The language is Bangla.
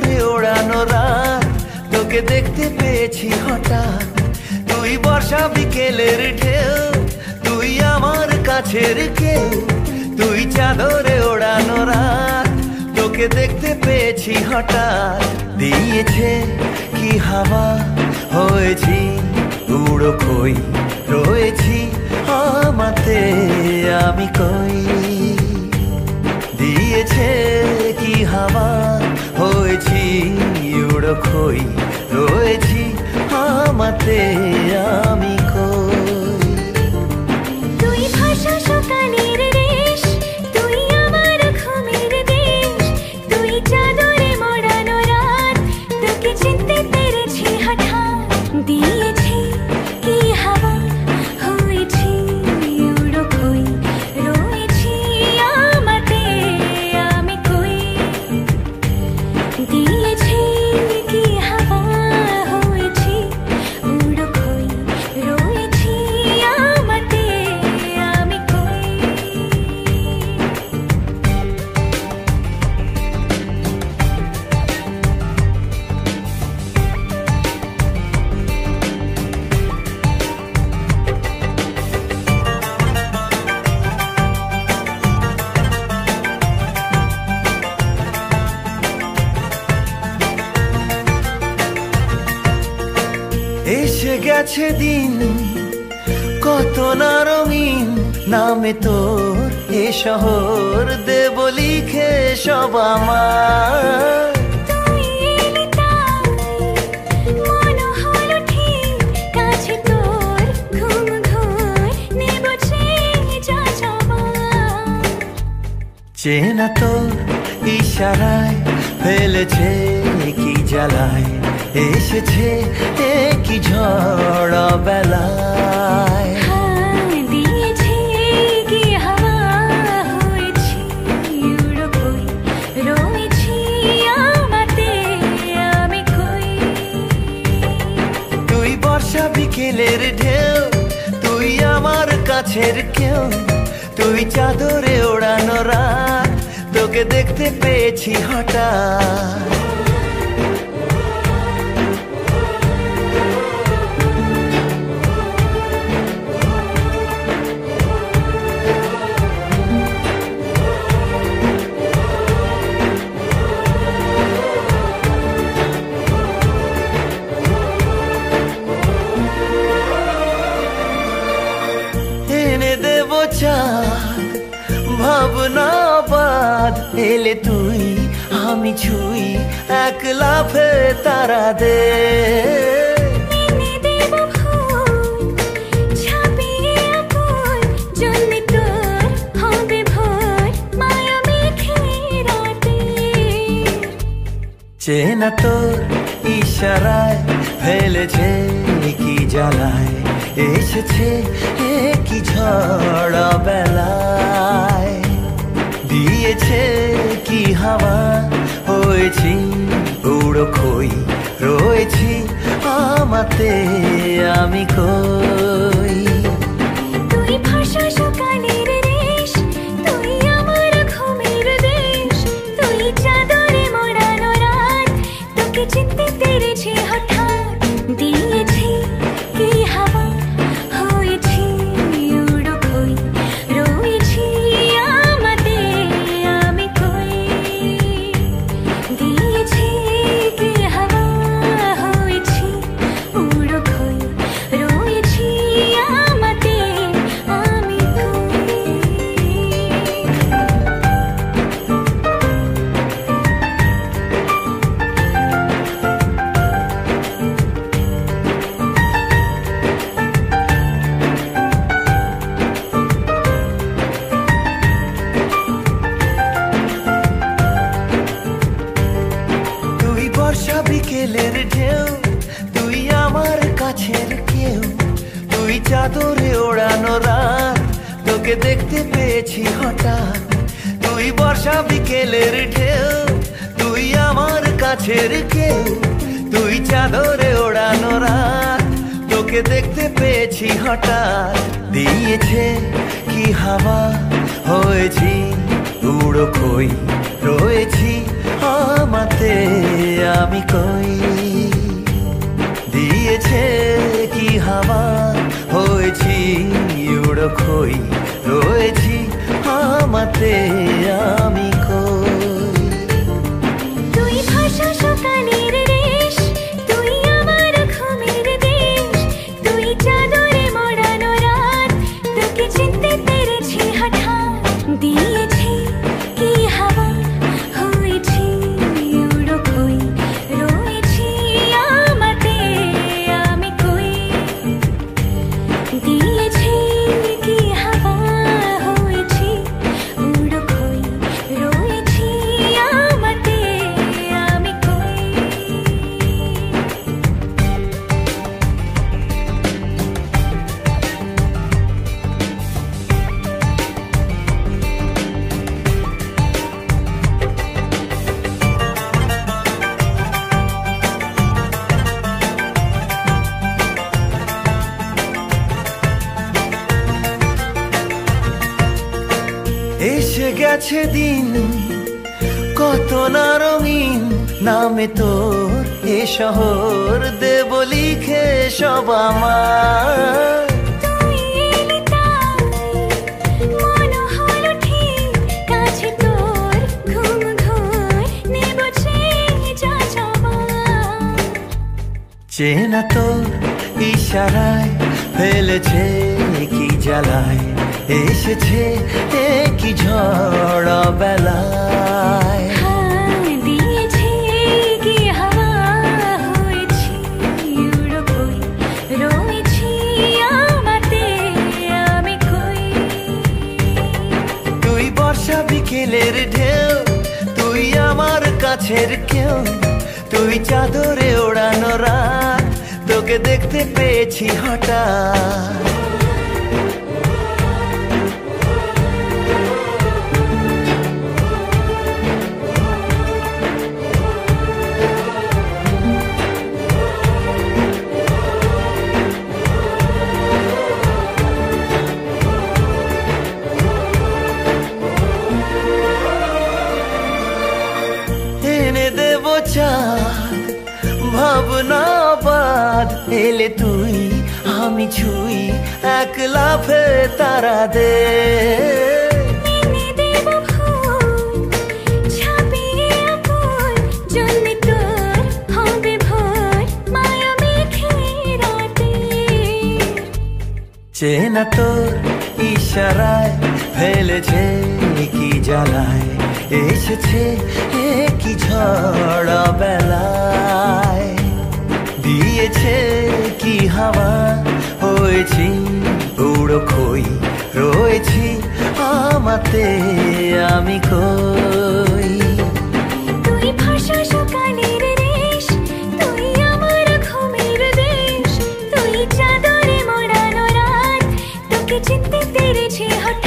চাদরে ওড়ানো রাত তোকে দেখতে পেয়েছি হঠাৎ। তুই বর্ষা বিকেলের ঢেউ, তুই আমার কাছের কেউ। তুই চাদরে ওড়ানো রাত তোকে দেখতে পেয়েছি হঠাৎ। দিয়েছে কি হাওয়া, হয়েছি উড়ো খই, রয়েছি আমাতে আমি কই। দিয়েছে কি হাওয়া, হয়েছি উড়ো খই, রয়েছি আমাতে আমি কই। তুই ভাষা সকালের রেশ, তুই আমার ঘুমের দেশ। তুই চাদরে মোড়ানো রাত তোকে চিনতে পেরেছি হঠাৎ। দিয়েছি কি হাওয়া, হয়েছি উড়ো খই, রয়েছি আমাতে আমি কই। দিয়েছি কি হাওয়া, হয়েছি উড়ো খই, রয়েছি আমাতে আমি কই। এসে গেছে দিন কত না রঙিন, নামে তোর এ শহর দেব লিখে সব আমার। তুই এলি তাই মন হলো ঠিক, কাছে তোর ঘুম ঘুর নেব যা যাবার। চেনা তোর ইশারায় ফেলেছে কি জ্বালায়, এসেছে কি ঝড় বেলায়। দিয়েছি কি হাওয়া, হয়েছি উড়ো খই, রয়েছি আমাতে আমি কই। তুই বর্ষা বিকেলের ঢেউ, তুই আমার কাছের কেউ। তুই চাদরে ওড়ানো রাত তোকে দেখতে পেয়েছি হঠাৎ। এনে দেব চাঁদ ভাবনা বাদ, এলে তুই আমি ছুই এক লাফে তারা দে। এনে দেব ফুল ছাপিয়ে আকুল, জন্মে তোর হবে ভোর মায়া মেঘে রাতে। চেনা তোর ইশারায় ফেলেছে কি জ্বালায়, এসেছে কি ঝড় বেলায়। দিয়েছে কি হাওয়া, হয়েছি উড়ো খই, রয়েছি আমাতে আমি কই। তুই ভাষা সকালের রেশ, তুই আমার ঘুমের দেশ। তুই চাদরে মোড়ানো রাত তোকে চিনতে পেরেছি হঠাৎ। দিয়েছি কি হাওয়া, হয়েছি উড়ো খই, রয়েছি আমাতে আমি কই। দিয়েছি কি হাওয়া, হয়েছি উড়ো খই, রয়েছি আমাতে আমি কই। তুই বর্ষা বিকেলের ঢেউ, তুই আমার কাছের কেউ। তুই চাদরে ওড়ানো রাত তোকে দেখতে পেয়েছি হঠাৎ। তুই বর্ষা বিকেলের ঢেউ, তুই আমার কাছের কেউ। তুই চাদরে ওড়ানো রাত তোকে দেখতে পেয়েছি হঠাৎ। দিয়েছে কি হাওয়া, হয়েছি উড়ো খই, রয়েছি আমাতে আমি কই, দিয়েছে কি হাওয়া, হয়েছি উড়ো খই, রয়েছি আমাতে আমি কই। তুই ভাষা সকালের রেশ, তুই আমার ঘুমের দেশ, তুই চাদরে মোড়ানো রাত, তোকে চিনতে পেরেছি হঠাৎ। দিয়েছি কি হাওয়া, হয়েছি উড়ো খই, রয়েছি আমাতে আমি কই। দিয়েছি কি হাওয়া, হয়েছি উড়ো খই, রয়েছি আমাতে আমি কই। এসে গেছে দিন কত না রঙিন, নামে তোর এ শহর দেব লিখে সব আমার। তুই এলি তাই মন হলো ঠিক, কাছে তোর ঘুম ঘোর নেব যা যাবার। চেনা তোর ইশারায় ফেলেছে কি জ্বালায়, এসেছে কি ঝড় বেলায়। দিয়েছি কি হাওয়া, হয়েছি উড়ো খই, রয়েছি আমাতে আমি কই। তুই বর্ষা বিকেলের ঢেউ, তুই আমার কাছের কেউ, তুই চাদরে ওড়ানো রাত, তোকে দেখতে পেয়েছি হঠাৎ। এনে দেব চাঁদ ভাবনা বাদ, এলে তুই আমি ছুই এক লাফে তারা দে। এনে দেব ফুল ছাপিয়ে আপন, জন্মে তোর হবে ভোর মায়া মেঘে রাতে। চেনা তোর ইশারায় ফেলেছে কি জ্বালায়, এসেছে কি ঝড় বেলায়। দিয়েছে কি হাওয়া, হয়েছি উড়ো খই, রয়েছি আমাতে আমি কই। তুই ভাষা সকালের রেশ, তুই আমার ঘুমের দেশ, তুই চাদরে মোড়ানো রাত, তোকে চিনতে পেরেছি হঠাৎ।